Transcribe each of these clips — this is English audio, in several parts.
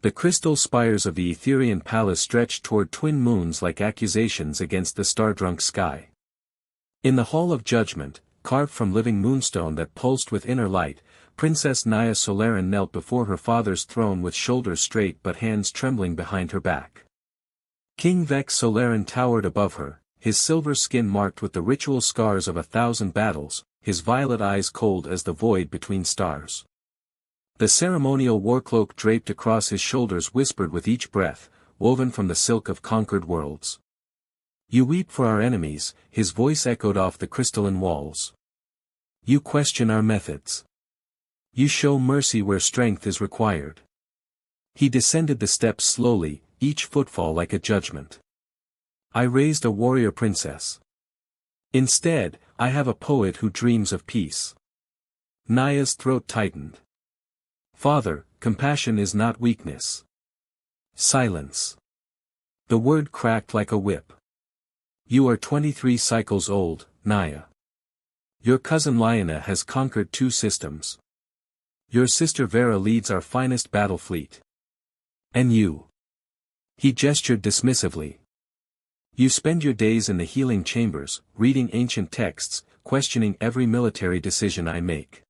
The crystal spires of the Etherian palace stretched toward twin moons like accusations against the star-drunk sky. In the Hall of Judgment, carved from living moonstone that pulsed with inner light, Princess Naya Solaran knelt before her father's throne with shoulders straight but hands trembling behind her back. King Vex Solaran towered above her, his silver skin marked with the ritual scars of 1,000 battles, his violet eyes cold as the void between stars. The ceremonial warcloak draped across his shoulders whispered with each breath, woven from the silk of conquered worlds. You weep for our enemies, his voice echoed off the crystalline walls. You question our methods. You show mercy where strength is required. He descended the steps slowly, each footfall like a judgment. I raised a warrior princess. Instead, I have a poet who dreams of peace. Naya's throat tightened. Father, compassion is not weakness. Silence. The word cracked like a whip. You are 23 cycles old, Naya. Your cousin Lyanna has conquered 2 systems. Your sister Vera leads our finest battle fleet. And you. He gestured dismissively. You spend your days in the healing chambers, reading ancient texts, questioning every military decision I make.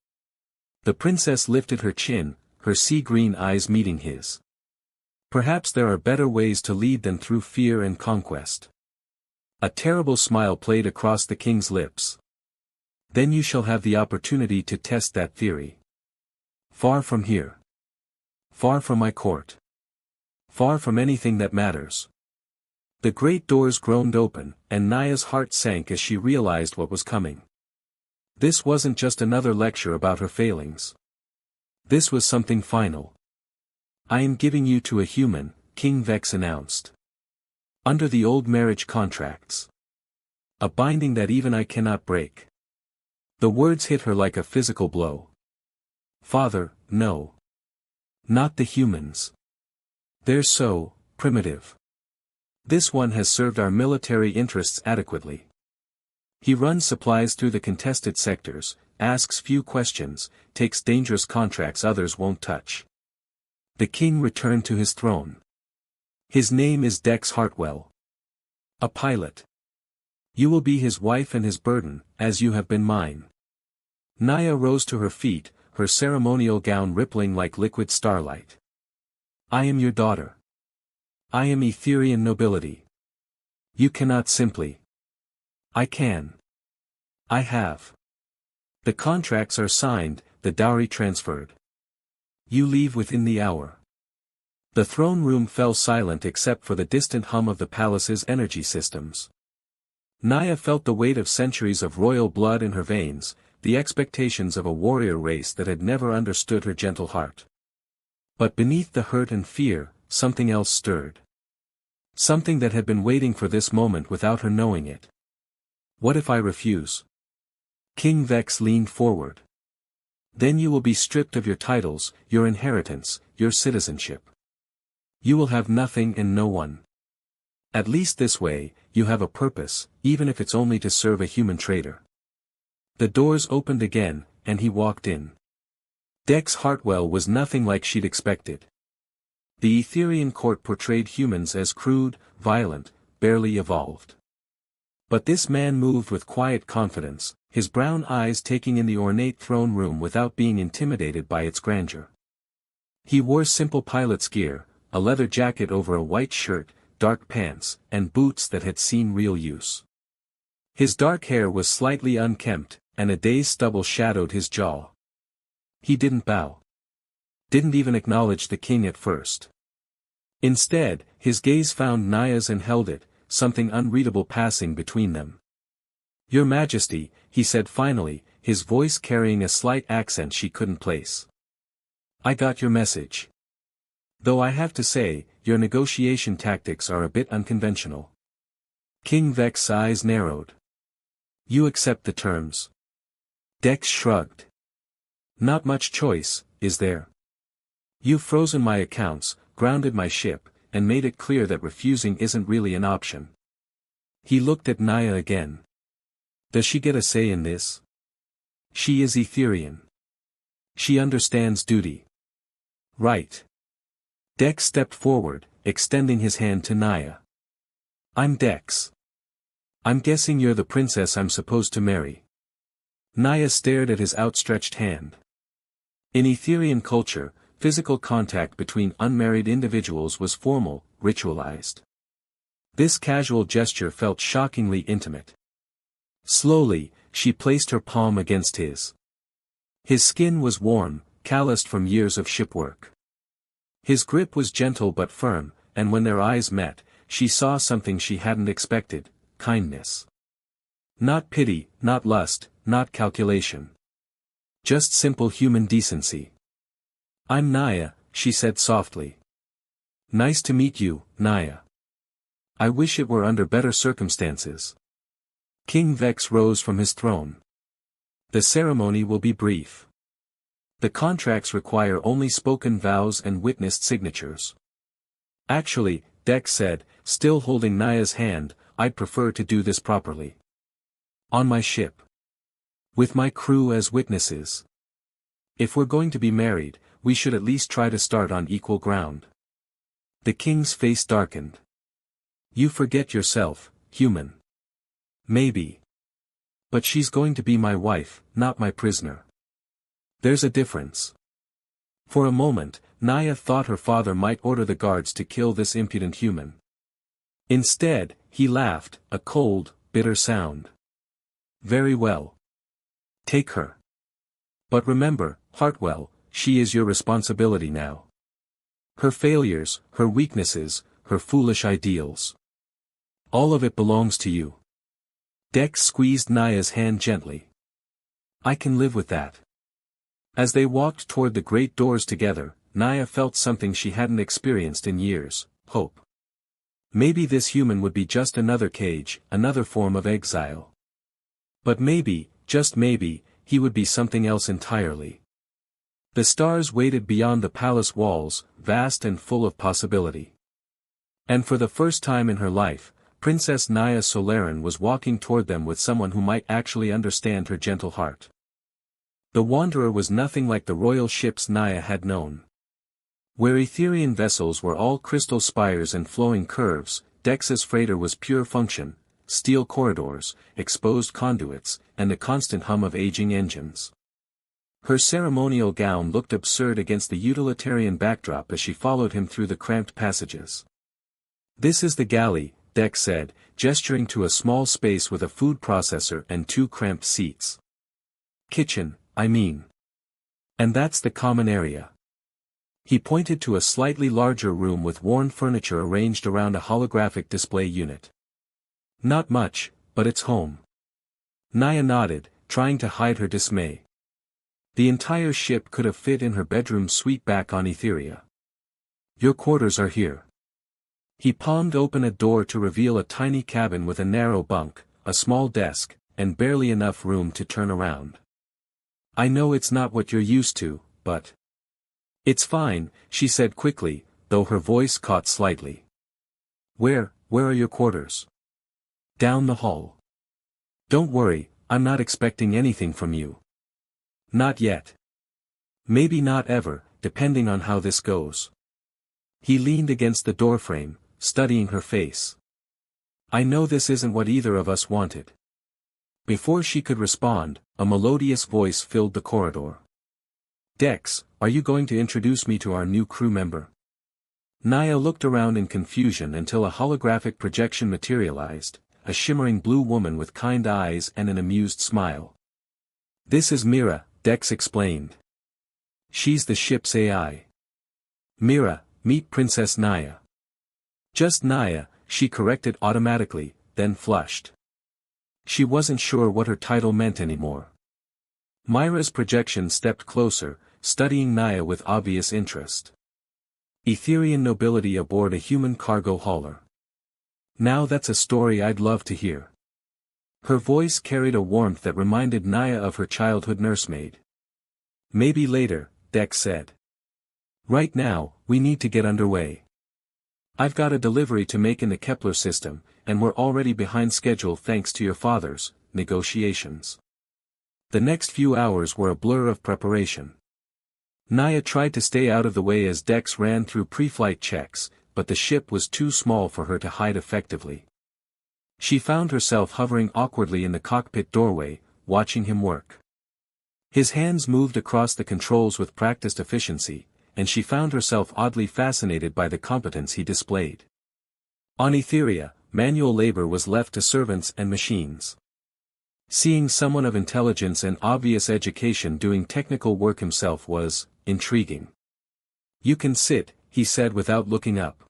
The princess lifted her chin, her sea-green eyes meeting his. Perhaps there are better ways to lead than through fear and conquest. A terrible smile played across the king's lips. Then you shall have the opportunity to test that theory. Far from here. Far from my court. Far from anything that matters. The great doors groaned open, and Naya's heart sank as she realized what was coming. This wasn't just another lecture about her failings. This was something final. I am giving you to a human, King Vex announced. Under the old marriage contracts. A binding that even I cannot break. The words hit her like a physical blow. Father, no. Not the humans. They're so primitive. This one has served our military interests adequately. He runs supplies through the contested sectors, asks few questions, takes dangerous contracts others won't touch. The king returned to his throne. His name is Dex Hartwell. A pilot. You will be his wife and his burden, as you have been mine. Naya rose to her feet, her ceremonial gown rippling like liquid starlight. I am your daughter. I am Etherian nobility. You cannot simply. I can. I have. The contracts are signed, the dowry transferred. You leave within the hour. The throne room fell silent except for the distant hum of the palace's energy systems. Naya felt the weight of centuries of royal blood in her veins, the expectations of a warrior race that had never understood her gentle heart. But beneath the hurt and fear, something else stirred. Something that had been waiting for this moment without her knowing it. What if I refuse? King Vex leaned forward. Then you will be stripped of your titles, your inheritance, your citizenship. You will have nothing and no one. At least this way, you have a purpose, even if it's only to serve a human traitor. The doors opened again, and he walked in. Dex Hartwell was nothing like she'd expected. The Etherian court portrayed humans as crude, violent, barely evolved. But this man moved with quiet confidence, his brown eyes taking in the ornate throne room without being intimidated by its grandeur. He wore simple pilot's gear, a leather jacket over a white shirt, dark pants, and boots that had seen real use. His dark hair was slightly unkempt, and a day's stubble shadowed his jaw. He didn't bow. Didn't even acknowledge the king at first. Instead, his gaze found Naya's and held it, something unreadable passing between them. Your Majesty, he said finally, his voice carrying a slight accent she couldn't place. I got your message. Though I have to say, your negotiation tactics are a bit unconventional. King Vex's eyes narrowed. You accept the terms. Dex shrugged. Not much choice, is there? You've frozen my accounts, grounded my ship, and made it clear that refusing isn't really an option. He looked at Naya again. Does she get a say in this? She is Etherian. She understands duty. Right. Dex stepped forward, extending his hand to Naya. I'm Dex. I'm guessing you're the princess I'm supposed to marry. Naya stared at his outstretched hand. In Etherian culture, physical contact between unmarried individuals was formal, ritualized. This casual gesture felt shockingly intimate. Slowly, she placed her palm against his. His skin was warm, calloused from years of shipwork. His grip was gentle but firm, and when their eyes met, she saw something she hadn't expected: kindness. Not pity, not lust, not calculation. Just simple human decency. I'm Naya, she said softly. Nice to meet you, Naya. I wish it were under better circumstances. King Vex rose from his throne. The ceremony will be brief. The contracts require only spoken vows and witnessed signatures. Actually, Dex said, still holding Naya's hand, I'd prefer to do this properly. On my ship. With my crew as witnesses. If we're going to be married, we should at least try to start on equal ground. The king's face darkened. You forget yourself, human. Maybe. But she's going to be my wife, not my prisoner. There's a difference. For a moment, Naya thought her father might order the guards to kill this impudent human. Instead, he laughed, a cold, bitter sound. Very well. Take her. But remember, Hartwell, she is your responsibility now. Her failures, her weaknesses, her foolish ideals. All of it belongs to you. Dex squeezed Naya's hand gently. I can live with that. As they walked toward the great doors together, Naya felt something she hadn't experienced in years: hope. Maybe this human would be just another cage, another form of exile. But maybe, just maybe, he would be something else entirely. The stars waited beyond the palace walls, vast and full of possibility. And for the first time in her life, Princess Naya Solaran was walking toward them with someone who might actually understand her gentle heart. The Wanderer was nothing like the royal ships Naya had known. Where Etherian vessels were all crystal spires and flowing curves, Dex's freighter was pure function: steel corridors, exposed conduits, and the constant hum of aging engines. Her ceremonial gown looked absurd against the utilitarian backdrop as she followed him through the cramped passages. This is the galley, Dex said, gesturing to a small space with a food processor and 2 cramped seats. Kitchen, I mean. And that's the common area. He pointed to a slightly larger room with worn furniture arranged around a holographic display unit. Not much, but it's home. Naya nodded, trying to hide her dismay. The entire ship could have fit in her bedroom suite back on Etheria. Your quarters are here. He palmed open a door to reveal a tiny cabin with a narrow bunk, a small desk, and barely enough room to turn around. I know it's not what you're used to, but... It's fine, she said quickly, though her voice caught slightly. Where are your quarters? Down the hall. Don't worry, I'm not expecting anything from you. Not yet. Maybe not ever, depending on how this goes. He leaned against the doorframe, studying her face. I know this isn't what either of us wanted. Before she could respond, a melodious voice filled the corridor. Dex, are you going to introduce me to our new crew member? Naya looked around in confusion until a holographic projection materialized, a shimmering blue woman with kind eyes and an amused smile. This is Mira, Dex explained. She's the ship's AI. Mira, meet Princess Naya. Just Naya, she corrected automatically, then flushed. She wasn't sure what her title meant anymore. Myra's projection stepped closer, studying Naya with obvious interest. Etherian nobility aboard a human cargo hauler. Now that's a story I'd love to hear. Her voice carried a warmth that reminded Naya of her childhood nursemaid. Maybe later, Dex said. Right now, we need to get underway. I've got a delivery to make in the Kepler system, and we're already behind schedule thanks to your father's negotiations. The next few hours were a blur of preparation. Naya tried to stay out of the way as Dex ran through pre-flight checks, but the ship was too small for her to hide effectively. She found herself hovering awkwardly in the cockpit doorway, watching him work. His hands moved across the controls with practiced efficiency, and she found herself oddly fascinated by the competence he displayed. On Etheria, manual labor was left to servants and machines. Seeing someone of intelligence and obvious education doing technical work himself was intriguing. "You can sit," he said without looking up.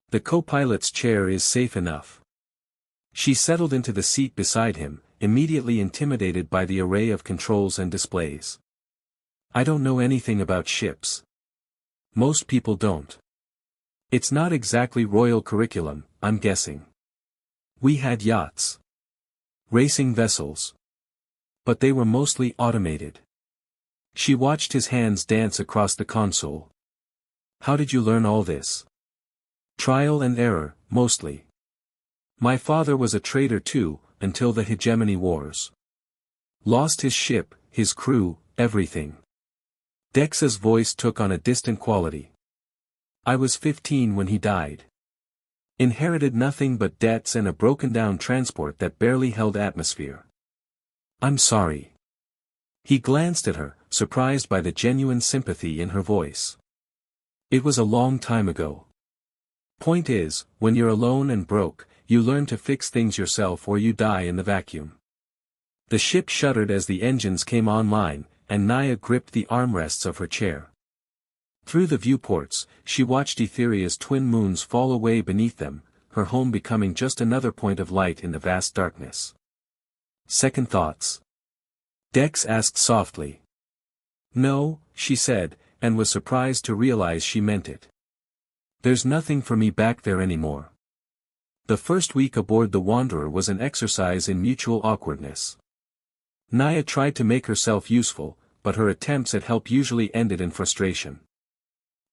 "The co-pilot's chair is safe enough." She settled into the seat beside him, immediately intimidated by the array of controls and displays. "I don't know anything about ships. Most people don't. It's not exactly royal curriculum, I'm guessing. We had yachts. Racing vessels. But they were mostly automated." She watched his hands dance across the console. "How did you learn all this?" "Trial and error, mostly. My father was a trader too, until the Hegemony Wars. Lost his ship, his crew, everything." Dex's voice took on a distant quality. "I was 15 when he died. Inherited nothing but debts and a broken-down transport that barely held atmosphere." "I'm sorry." He glanced at her, surprised by the genuine sympathy in her voice. "It was a long time ago. Point is, when you're alone and broke, you learn to fix things yourself or you die in the vacuum." The ship shuddered as the engines came online, and Naya gripped the armrests of her chair. Through the viewports, she watched Etheria's twin moons fall away beneath them, her home becoming just another point of light in the vast darkness. "Second thoughts?" Dex asked softly. "No," she said, and was surprised to realize she meant it. "There's nothing for me back there anymore." The first week aboard the Wanderer was an exercise in mutual awkwardness. Naya tried to make herself useful, but her attempts at help usually ended in frustration.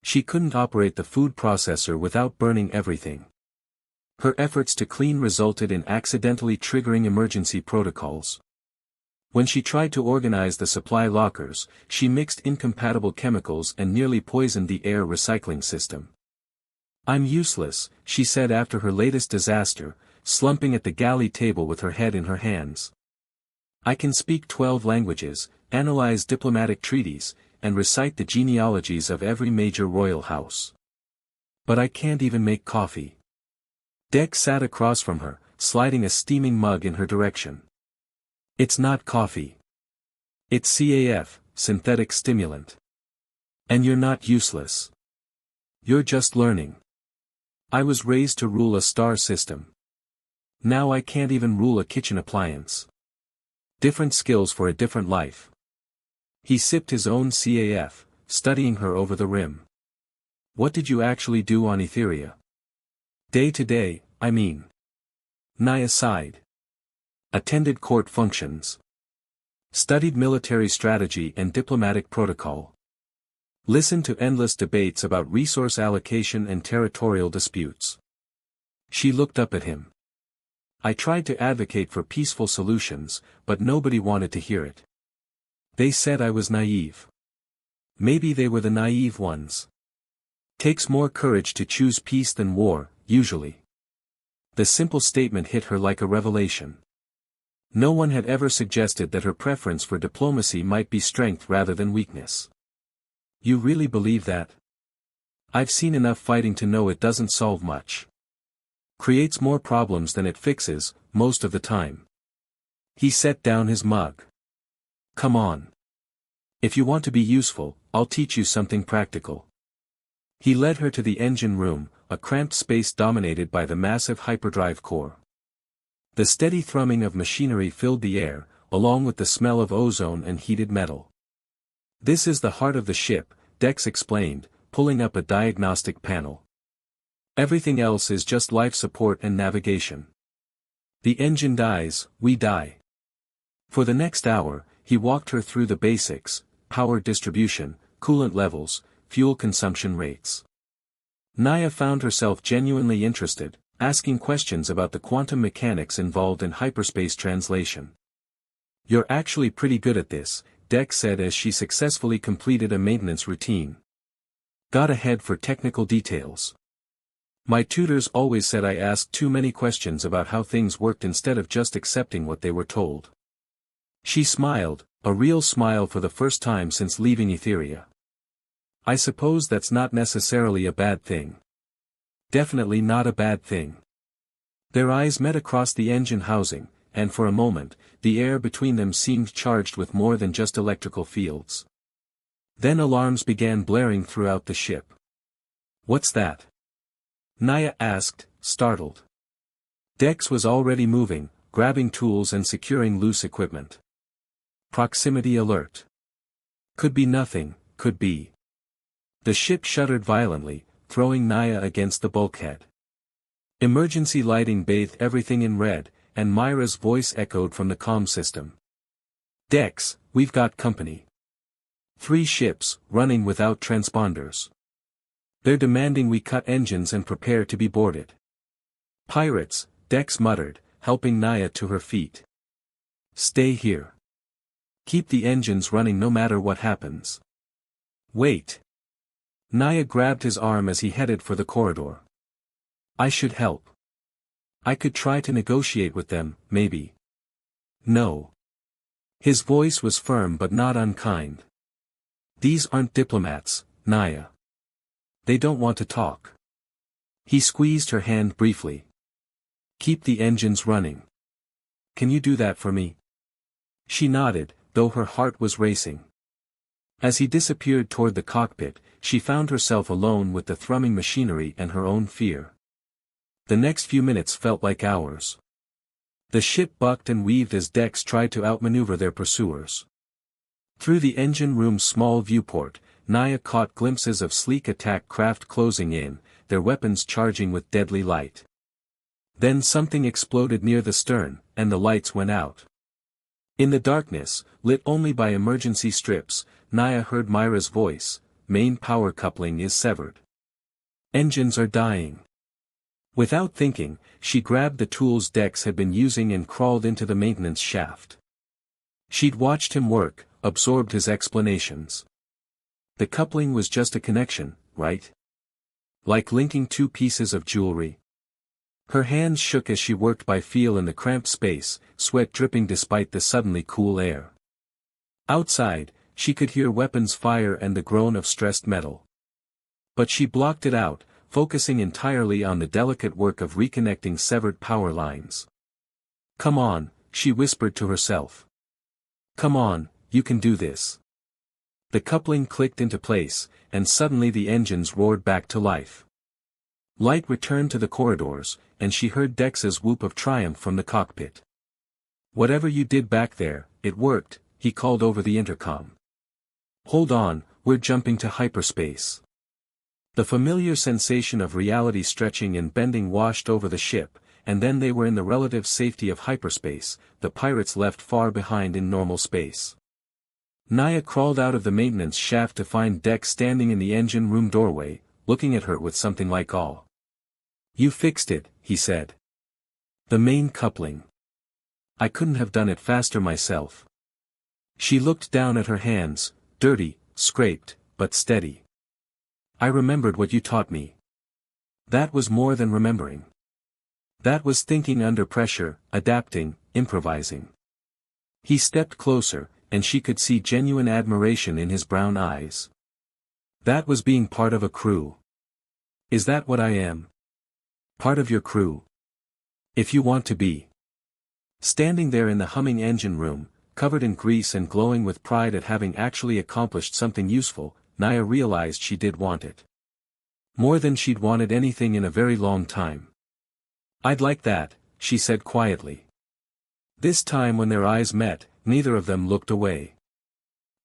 She couldn't operate the food processor without burning everything. Her efforts to clean resulted in accidentally triggering emergency protocols. When she tried to organize the supply lockers, she mixed incompatible chemicals and nearly poisoned the air recycling system. "I'm useless," she said after her latest disaster, slumping at the galley table with her head in her hands. "I can speak 12 languages, analyze diplomatic treaties, and recite the genealogies of every major royal house. But I can't even make coffee." Dex sat across from her, sliding a steaming mug in her direction. "It's not coffee. It's CAF, synthetic stimulant. And you're not useless. You're just learning. I was raised to rule a star system. Now I can't even rule a kitchen appliance. Different skills for a different life." He sipped his own CAF, studying her over the rim. "What did you actually do on Etheria?" "Day to day, I mean." Naya sighed. "Attended court functions. Studied military strategy and diplomatic protocol. Listened to endless debates about resource allocation and territorial disputes." She looked up at him. "I tried to advocate for peaceful solutions, but nobody wanted to hear it. They said I was naive. Maybe they were the naive ones. Takes more courage to choose peace than war, usually." The simple statement hit her like a revelation. No one had ever suggested that her preference for diplomacy might be strength rather than weakness. "You really believe that?" "I've seen enough fighting to know it doesn't solve much. Creates more problems than it fixes, most of the time." He set down his mug. "Come on. If you want to be useful, I'll teach you something practical." He led her to the engine room, a cramped space dominated by the massive hyperdrive core. The steady thrumming of machinery filled the air, along with the smell of ozone and heated metal. "This is the heart of the ship," Dex explained, pulling up a diagnostic panel. "Everything else is just life support and navigation. The engine dies, we die." For the next hour, he walked her through the basics: power distribution, coolant levels, fuel consumption rates. Naya found herself genuinely interested, asking questions about the quantum mechanics involved in hyperspace translation. "You're actually pretty good at this," Dex said as she successfully completed a maintenance routine. Got ahead for technical details. My tutors always said I asked too many questions about how things worked instead of just accepting what they were told. She smiled, a real smile for the first time since leaving Etheria. I suppose that's not necessarily a bad thing. Definitely not a bad thing. Their eyes met across the engine housing, and for a moment, the air between them seemed charged with more than just electrical fields. Then alarms began blaring throughout the ship. What's that? Naya asked, startled. Dex was already moving, grabbing tools and securing loose equipment. Proximity alert. Could be nothing, could be. The ship shuddered violently, throwing Naya against the bulkhead. Emergency lighting bathed everything in red, and Myra's voice echoed from the comm system. Dex, we've got company. 3 ships, running without transponders. They're demanding we cut engines and prepare to be boarded. Pirates, Dex muttered, helping Naya to her feet. Stay here. Keep the engines running no matter what happens. Wait. Naya grabbed his arm as he headed for the corridor. I should help. I could try to negotiate with them, maybe. No. His voice was firm but not unkind. These aren't diplomats, Naya. They don't want to talk. He squeezed her hand briefly. Keep the engines running. Can you do that for me? She nodded, though her heart was racing. As he disappeared toward the cockpit, she found herself alone with the thrumming machinery and her own fear. The next few minutes felt like hours. The ship bucked and weaved as Dex tried to outmaneuver their pursuers. Through the engine room's small viewport, Naya caught glimpses of sleek attack craft closing in, their weapons charging with deadly light. Then something exploded near the stern, and the lights went out. In the darkness, lit only by emergency strips, Naya heard Myra's voice, main power coupling is severed. Engines are dying. Without thinking, she grabbed the tools Dex had been using and crawled into the maintenance shaft. She'd watched him work, absorbed his explanations. The coupling was just a connection, right? Like linking 2 pieces of jewelry. Her hands shook as she worked by feel in the cramped space, sweat dripping despite the suddenly cool air. Outside, she could hear weapons fire and the groan of stressed metal. But she blocked it out, focusing entirely on the delicate work of reconnecting severed power lines. Come on, she whispered to herself. Come on, you can do this. The coupling clicked into place, and suddenly the engines roared back to life. Light returned to the corridors, and she heard Dex's whoop of triumph from the cockpit. Whatever you did back there, it worked, he called over the intercom. Hold on, we're jumping to hyperspace. The familiar sensation of reality stretching and bending washed over the ship, and then they were in the relative safety of hyperspace, the pirates left far behind in normal space. Naya crawled out of the maintenance shaft to find Dex standing in the engine room doorway, looking at her with something like awe. You fixed it, he said. The main coupling. I couldn't have done it faster myself. She looked down at her hands, dirty, scraped, but steady. I remembered what you taught me. That was more than remembering. That was thinking under pressure, adapting, improvising. He stepped closer, and she could see genuine admiration in his brown eyes. That was being part of a crew. Is that what I am? Part of your crew? If you want to be. Standing there in the humming engine room, covered in grease and glowing with pride at having actually accomplished something useful, Naya realized she did want it. More than she'd wanted anything in a very long time. I'd like that, she said quietly. This time when their eyes met, neither of them looked away.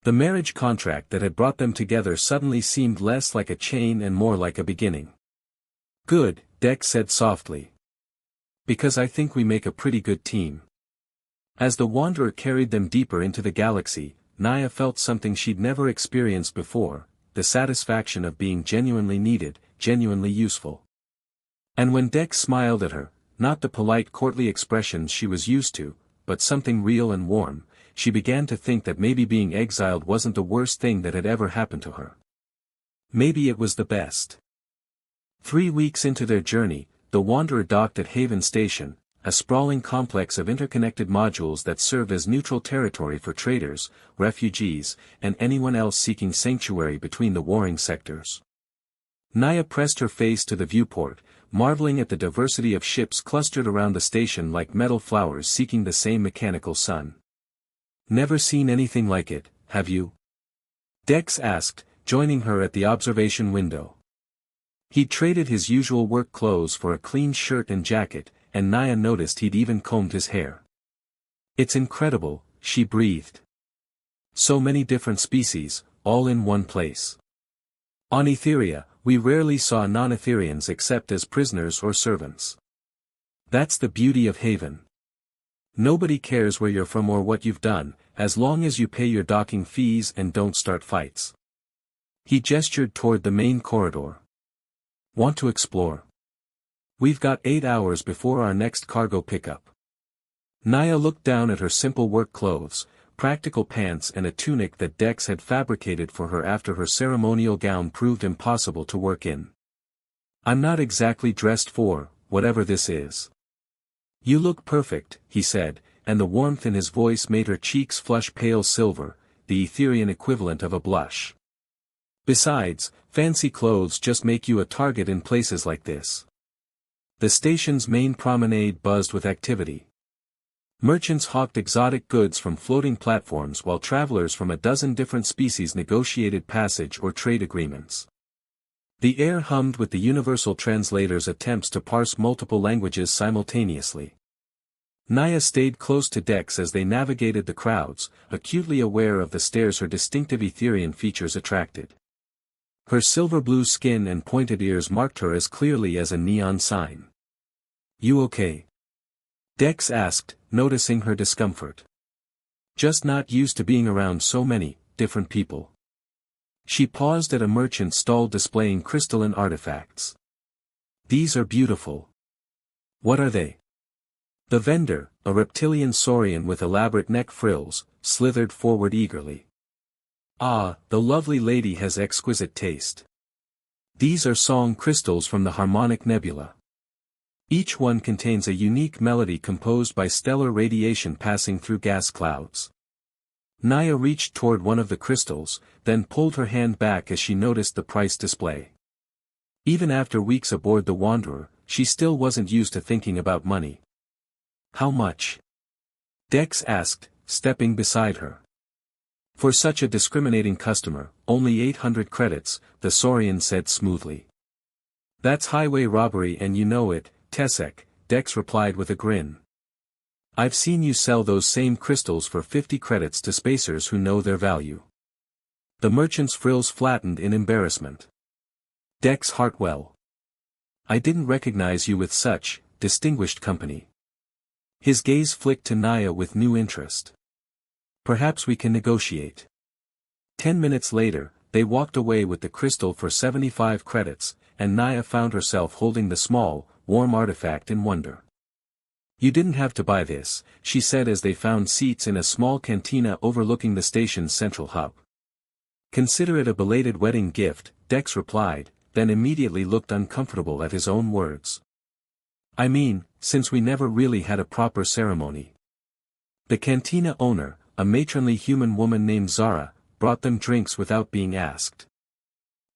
The marriage contract that had brought them together suddenly seemed less like a chain and more like a beginning. Good, Dex said softly. Because I think we make a pretty good team. As the Wanderer carried them deeper into the galaxy, Naya felt something she'd never experienced before, the satisfaction of being genuinely needed, genuinely useful. And when Dex smiled at her, not the polite courtly expressions she was used to, but something real and warm, she began to think that maybe being exiled wasn't the worst thing that had ever happened to her. Maybe it was the best. 3 weeks into their journey, the Wanderer docked at Haven Station, a sprawling complex of interconnected modules that served as neutral territory for traders, refugees, and anyone else seeking sanctuary between the warring sectors. Naya pressed her face to the viewport, marveling at the diversity of ships clustered around the station like metal flowers seeking the same mechanical sun. "Never seen anything like it, have you?" Dex asked, joining her at the observation window. He'd traded his usual work clothes for a clean shirt and jacket, and Naya noticed he'd even combed his hair. "It's incredible," she breathed. "So many different species, all in one place. On Etheria, we rarely saw non-Etherians except as prisoners or servants. That's the beauty of Haven. Nobody cares where you're from or what you've done, as long as you pay your docking fees and don't start fights." He gestured toward the main corridor. "Want to explore? We've got 8 hours before our next cargo pickup." Naya looked down at her simple work clothes, practical pants and a tunic that Dex had fabricated for her after her ceremonial gown proved impossible to work in. "I'm not exactly dressed for whatever this is." "You look perfect," he said, and the warmth in his voice made her cheeks flush pale silver, the Etherian equivalent of a blush. "Besides, fancy clothes just make you a target in places like this." The station's main promenade buzzed with activity. Merchants hawked exotic goods from floating platforms while travelers from a dozen different species negotiated passage or trade agreements. The air hummed with the universal translator's attempts to parse multiple languages simultaneously. Naya stayed close to Dex as they navigated the crowds, acutely aware of the stares her distinctive Etherian features attracted. Her silver-blue skin and pointed ears marked her as clearly as a neon sign. "You okay?" Dex asked, noticing her discomfort. "Just not used to being around so many different people." She paused at a merchant stall displaying crystalline artifacts. "These are beautiful. What are they?" The vendor, a reptilian saurian with elaborate neck frills, slithered forward eagerly. "Ah, the lovely lady has exquisite taste. These are song crystals from the Harmonic Nebula. Each one contains a unique melody composed by stellar radiation passing through gas clouds." Naya reached toward one of the crystals, then pulled her hand back as she noticed the price display. Even after weeks aboard the Wanderer, she still wasn't used to thinking about money. "How much?" Dex asked, stepping beside her. "For such a discriminating customer, only 800 credits, the Saurian said smoothly. "That's highway robbery and you know it, Tesek," Dex replied with a grin. "I've seen you sell those same crystals for 50 credits to spacers who know their value." The merchant's frills flattened in embarrassment. "Dex Hartwell. I didn't recognize you with such distinguished company." His gaze flicked to Naya with new interest. "Perhaps we can negotiate." 10 minutes later, they walked away with the crystal for 75 credits, and Naya found herself holding the small, warm artifact in wonder. "You didn't have to buy this," she said as they found seats in a small cantina overlooking the station's central hub. "Consider it a belated wedding gift," Dex replied, then immediately looked uncomfortable at his own words. "I mean, since we never really had a proper ceremony." The cantina owner, a matronly human woman named Zara, brought them drinks without being asked.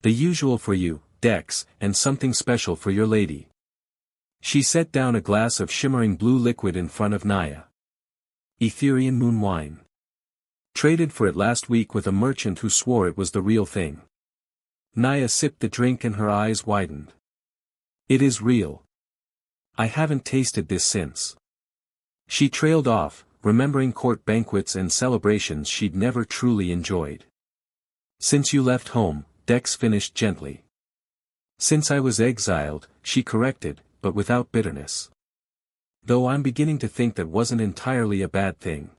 "The usual for you, Dex, and something special for your lady." She set down a glass of shimmering blue liquid in front of Naya. "Etherian moon wine. Traded for it last week with a merchant who swore it was the real thing." Naya sipped the drink and her eyes widened. "It is real. I haven't tasted this since." She trailed off, remembering court banquets and celebrations she'd never truly enjoyed. "Since you left home," Dex finished gently. "Since I was exiled," she corrected, but without bitterness. "Though I'm beginning to think that wasn't entirely a bad thing."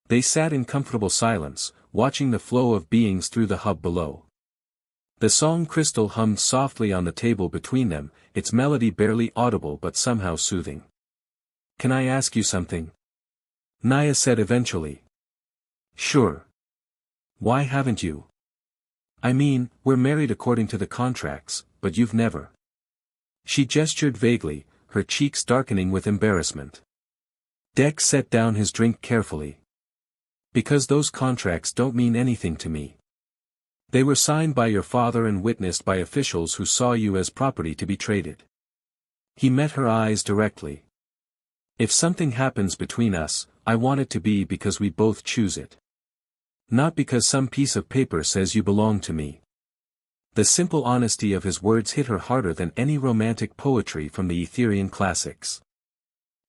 They sat in comfortable silence, watching the flow of beings through the hub below. The song crystal hummed softly on the table between them, its melody barely audible but somehow soothing. "Can I ask you something?" Naya said eventually. Sure. Why haven't you? I mean, we're married according to the contracts, but you've never. She gestured vaguely, her cheeks darkening with embarrassment. Dex set down his drink carefully. Because those contracts don't mean anything to me. They were signed by your father and witnessed by officials who saw you as property to be traded. He met her eyes directly. If something happens between us, I want it to be because we both choose it. Not because some piece of paper says you belong to me. The simple honesty of his words hit her harder than any romantic poetry from the Etherian classics.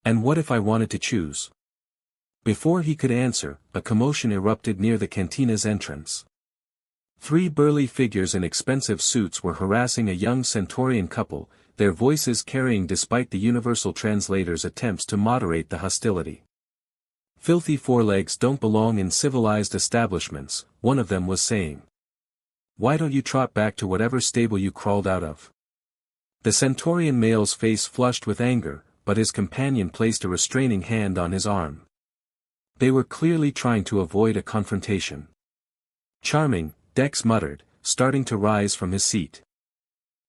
And what if I wanted to choose? Before he could answer, a commotion erupted near the cantina's entrance. 3 burly figures in expensive suits were harassing a young Centaurian couple, their voices carrying despite the Universal Translator's attempts to moderate the hostility. Filthy forelegs don't belong in civilized establishments, one of them was saying. Why don't you trot back to whatever stable you crawled out of? The Centaurian male's face flushed with anger, but his companion placed a restraining hand on his arm. They were clearly trying to avoid a confrontation. Charming, Dex muttered, starting to rise from his seat.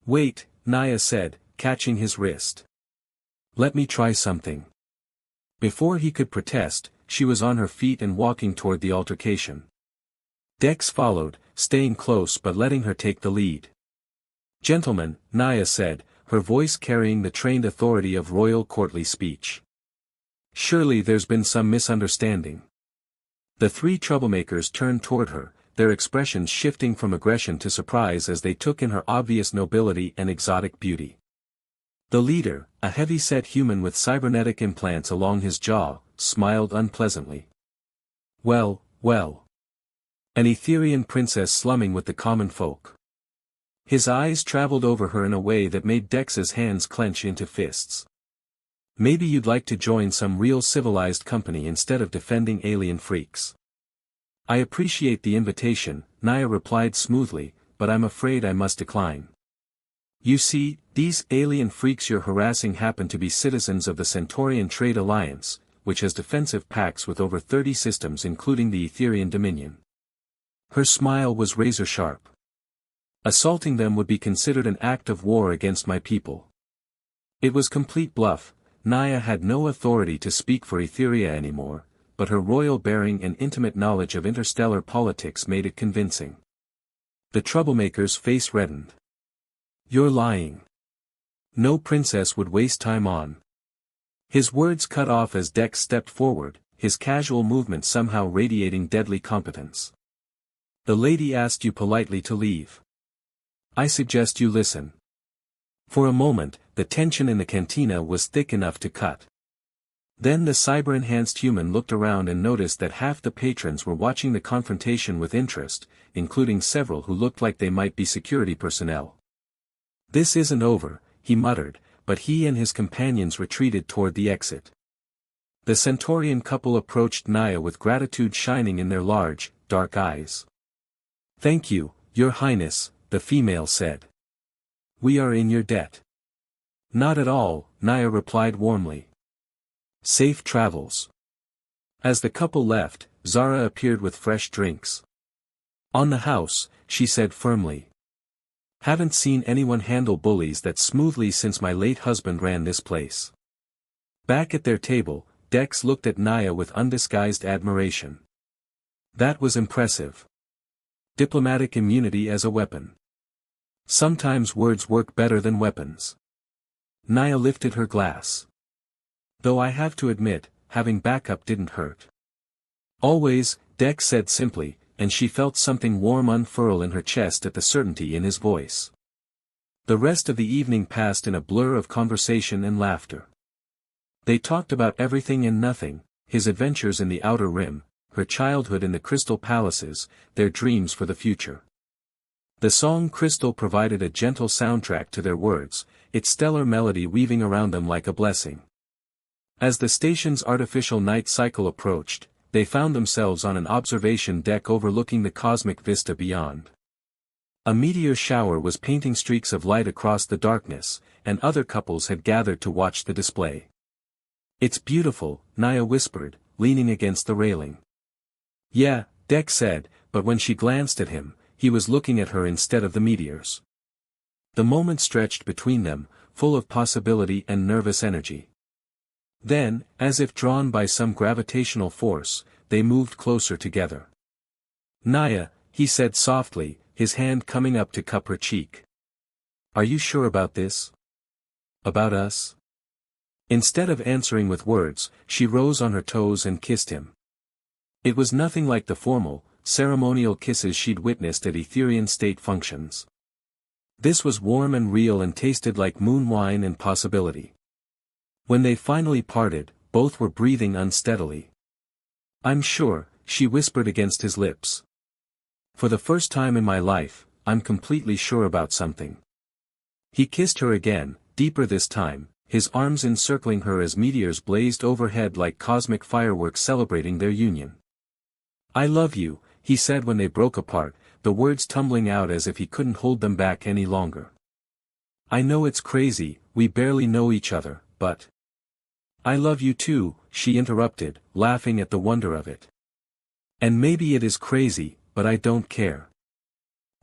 Wait, Naya said, catching his wrist. Let me try something. Before he could protest, she was on her feet and walking toward the altercation. Dex followed, staying close but letting her take the lead. Gentlemen, Naya said, her voice carrying the trained authority of royal courtly speech. Surely there's been some misunderstanding. The 3 troublemakers turned toward her, their expressions shifting from aggression to surprise as they took in her obvious nobility and exotic beauty. The leader, a heavy-set human with cybernetic implants along his jaw, smiled unpleasantly. Well, well. An Etherian princess slumming with the common folk. His eyes traveled over her in a way that made Dex's hands clench into fists. Maybe you'd like to join some real civilized company instead of defending alien freaks. I appreciate the invitation, Naya replied smoothly, but I'm afraid I must decline. You see, these alien freaks you're harassing happen to be citizens of the Centaurian Trade Alliance, which has defensive pacts with over 30 systems including the Etherian Dominion. Her smile was razor-sharp. Assaulting them would be considered an act of war against my people. It was complete bluff. Naya had no authority to speak for Etheria anymore, but her royal bearing and intimate knowledge of interstellar politics made it convincing. The troublemaker's face reddened. You're lying. No princess would waste time on. His words cut off as Dex stepped forward, his casual movement somehow radiating deadly competence. The lady asked you politely to leave. I suggest you listen. For a moment, the tension in the cantina was thick enough to cut. Then the cyber-enhanced human looked around and noticed that half the patrons were watching the confrontation with interest, including several who looked like they might be security personnel. This isn't over, he muttered, but he and his companions retreated toward the exit. The Centaurian couple approached Naya with gratitude shining in their large, dark eyes. Thank you, Your Highness, the female said. We are in your debt. Not at all, Naya replied warmly. Safe travels. As the couple left, Zara appeared with fresh drinks. On the house, she said firmly. Haven't seen anyone handle bullies that smoothly since my late husband ran this place. Back at their table, Dex looked at Naya with undisguised admiration. That was impressive. Diplomatic immunity as a weapon. Sometimes words work better than weapons. Naya lifted her glass. Though I have to admit, having backup didn't hurt. Always, Dex said simply, and she felt something warm unfurl in her chest at the certainty in his voice. The rest of the evening passed in a blur of conversation and laughter. They talked about everything and nothing, his adventures in the Outer Rim, her childhood in the Crystal Palaces, their dreams for the future. The song Crystal provided a gentle soundtrack to their words, its stellar melody weaving around them like a blessing. As the station's artificial night cycle approached, they found themselves on an observation deck overlooking the cosmic vista beyond. A meteor shower was painting streaks of light across the darkness, and other couples had gathered to watch the display. It's beautiful, Naya whispered, leaning against the railing. Yeah, Dex said, but when she glanced at him, he was looking at her instead of the meteors. The moment stretched between them, full of possibility and nervous energy. Then, as if drawn by some gravitational force, they moved closer together. Naya, he said softly, his hand coming up to cup her cheek. Are you sure about this? About us? Instead of answering with words, she rose on her toes and kissed him. It was nothing like the formal, ceremonial kisses she'd witnessed at Etherian state functions. This was warm and real and tasted like moon wine and possibility. When they finally parted, both were breathing unsteadily. I'm sure, she whispered against his lips. For the first time in my life, I'm completely sure about something. He kissed her again, deeper this time, his arms encircling her as meteors blazed overhead like cosmic fireworks celebrating their union. I love you, he said when they broke apart, the words tumbling out as if he couldn't hold them back any longer. I know it's crazy, we barely know each other, but... I love you too, she interrupted, laughing at the wonder of it. And maybe it is crazy, but I don't care.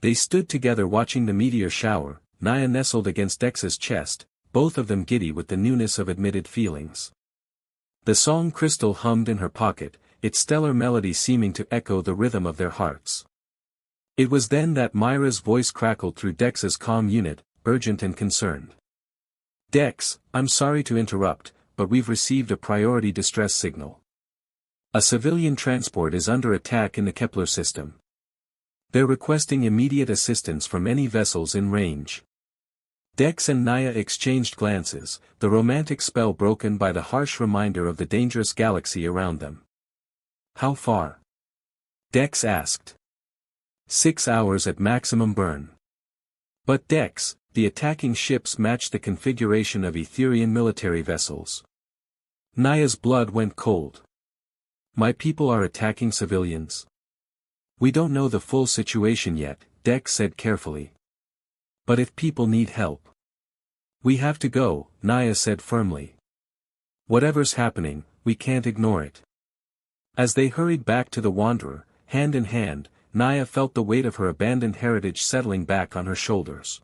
They stood together watching the meteor shower, Naya nestled against Dex's chest, both of them giddy with the newness of admitted feelings. The song Crystal hummed in her pocket, its stellar melody seeming to echo the rhythm of their hearts. It was then that Myra's voice crackled through Dex's comm unit, urgent and concerned. Dex, I'm sorry to interrupt, but we've received a priority distress signal. A civilian transport is under attack in the Kepler system. They're requesting immediate assistance from any vessels in range. Dex and Naya exchanged glances, the romantic spell broken by the harsh reminder of the dangerous galaxy around them. How far? Dex asked. 6 hours at maximum burn. But Dex, the attacking ships matched the configuration of Etherian military vessels. Naya's blood went cold. My people are attacking civilians. We don't know the full situation yet, Dex said carefully. But if people need help. We have to go, Naya said firmly. Whatever's happening, we can't ignore it. As they hurried back to the Wanderer, hand in hand, Naya felt the weight of her abandoned heritage settling back on her shoulders.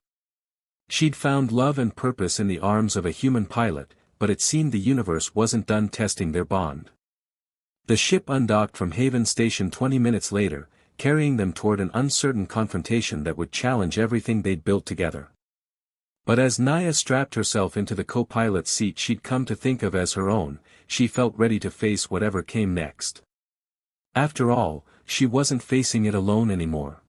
She'd found love and purpose in the arms of a human pilot, but it seemed the universe wasn't done testing their bond. The ship undocked from Haven Station 20 minutes later, carrying them toward an uncertain confrontation that would challenge everything they'd built together. But as Naya strapped herself into the co-pilot's seat she'd come to think of as her own, she felt ready to face whatever came next. After all, she wasn't facing it alone anymore.